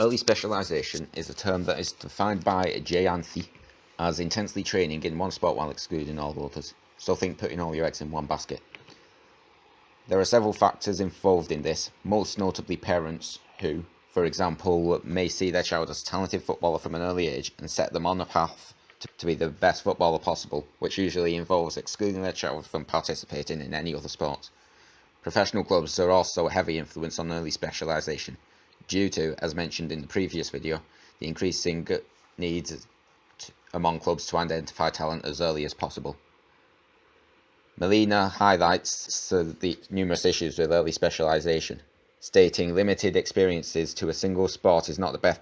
Early specialisation is a term that is defined by Jayanthy as intensely training in one sport while excluding all others. So think putting all your eggs in one basket. There are several factors involved in this, most notably parents who, for example, may see their child as a talented footballer from an early age and set them on a path to be the best footballer possible, which usually involves excluding their child from participating in any other sport. Professional clubs are also a heavy influence on early specialisation, due to, as mentioned in the previous video, the increasing need among clubs to identify talent as early as possible. Molina highlights the numerous issues with early specialisation, stating limited experiences to a single sport is not the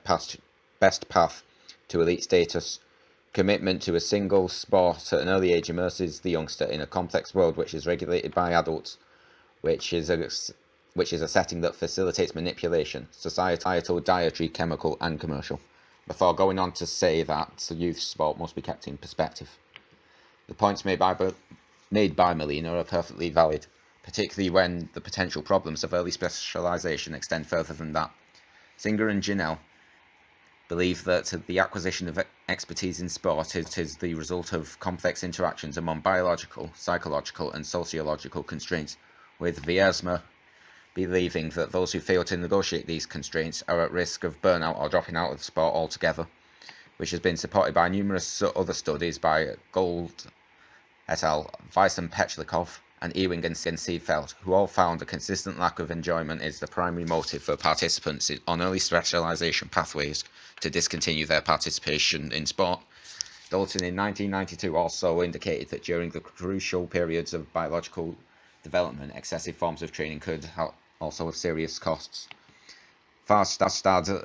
best path to elite status. Commitment to a single sport at an early age immerses the youngster in a complex world which is regulated by adults, which is a setting that facilitates manipulation, societal, dietary, chemical and commercial, before going on to say that youth sport must be kept in perspective. The points made by Molina are perfectly valid, particularly when the potential problems of early specialisation extend further than that. Singer and Janelle believe that the acquisition of expertise in sport is the result of complex interactions among biological, psychological and sociological constraints, with Viersma believing that those who fail to negotiate these constraints are at risk of burnout or dropping out of the sport altogether, which has been supported by numerous other studies by Gold et al., Weiss and Petchlikov, and Ewing and Seefeld, who all found a consistent lack of enjoyment is the primary motive for participants on early specialisation pathways to discontinue their participation in sport. Dalton in 1992 also indicated that during the crucial periods of biological development, excessive forms of training could also have serious costs. Farstad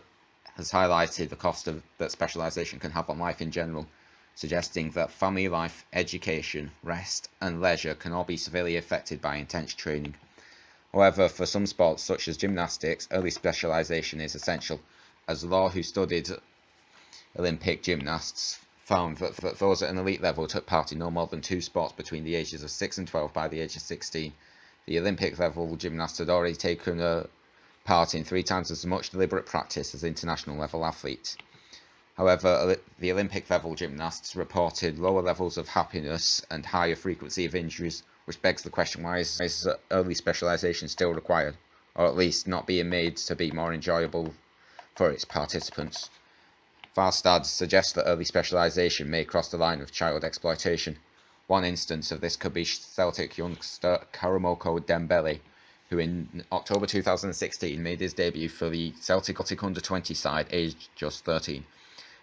has highlighted the cost that specialisation can have on life in general, suggesting that family life, education, rest and leisure can all be severely affected by intense training. However, for some sports such as gymnastics, early specialisation is essential, as Law, who studied Olympic gymnasts, found that those at an elite level took part in no more than 2 sports between the ages of 6 and 12 by the age of 16. The Olympic level gymnasts had already taken part in 3 times as much deliberate practice as international level athletes. However, the Olympic level gymnasts reported lower levels of happiness and higher frequency of injuries, which begs the question, why is early specialisation still required, or at least not being made to be more enjoyable for its participants? Farstad suggests that early specialisation may cross the line of child exploitation. One instance of this could be Celtic youngster Karamoko Dembele, who in October 2016 made his debut for the Celtic under-20 side aged just 13,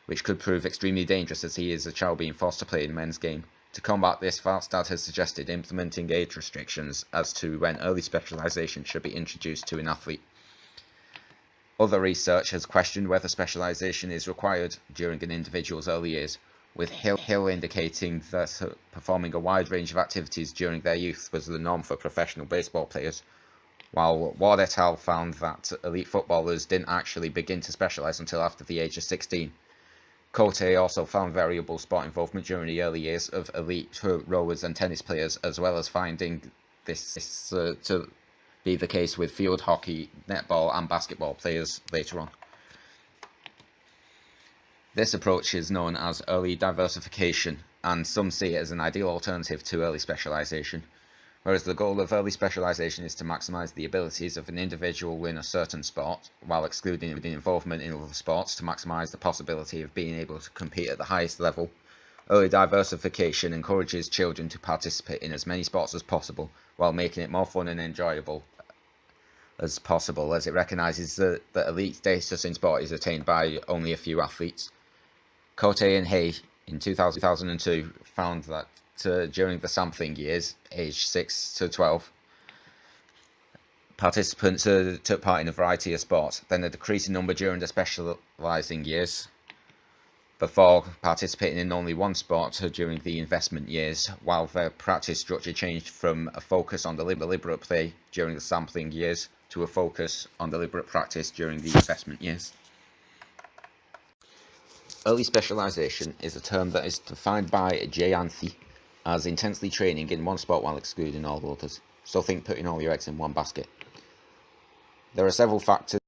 which could prove extremely dangerous as he is a child being forced to play in men's game. To combat this, Farstad has suggested implementing age restrictions as to when early specialisation should be introduced to an athlete. Other research has questioned whether specialisation is required during an individual's early years, with Hill indicating that performing a wide range of activities during their youth was the norm for professional baseball players, while Ward et al. Found that elite footballers didn't actually begin to specialise until after the age of 16. Cote also found variable sport involvement during the early years of elite rowers and tennis players, as well as finding this to be the case with field hockey, netball and basketball players later on. This approach is known as early diversification, and some see it as an ideal alternative to early specialisation. Whereas the goal of early specialisation is to maximise the abilities of an individual in a certain sport, while excluding the involvement in other sports to maximise the possibility of being able to compete at the highest level. Early diversification encourages children to participate in as many sports as possible, while making it more fun and enjoyable as possible, as it recognises that elite status in sport is attained by only a few athletes. Cote and Hay in 2002 found that during the sampling years, aged 6 to 12, participants took part in a variety of sports, then a decreasing number during the specialising years, before participating in only one sport during the investment years, while their practice structure changed from a focus on deliberate play during the sampling years to a focus on deliberate practice during the investment years. Early specialisation is a term that is defined by Jayanthy as intensely training in one sport while excluding all others. So think putting all your eggs in one basket. There are several factors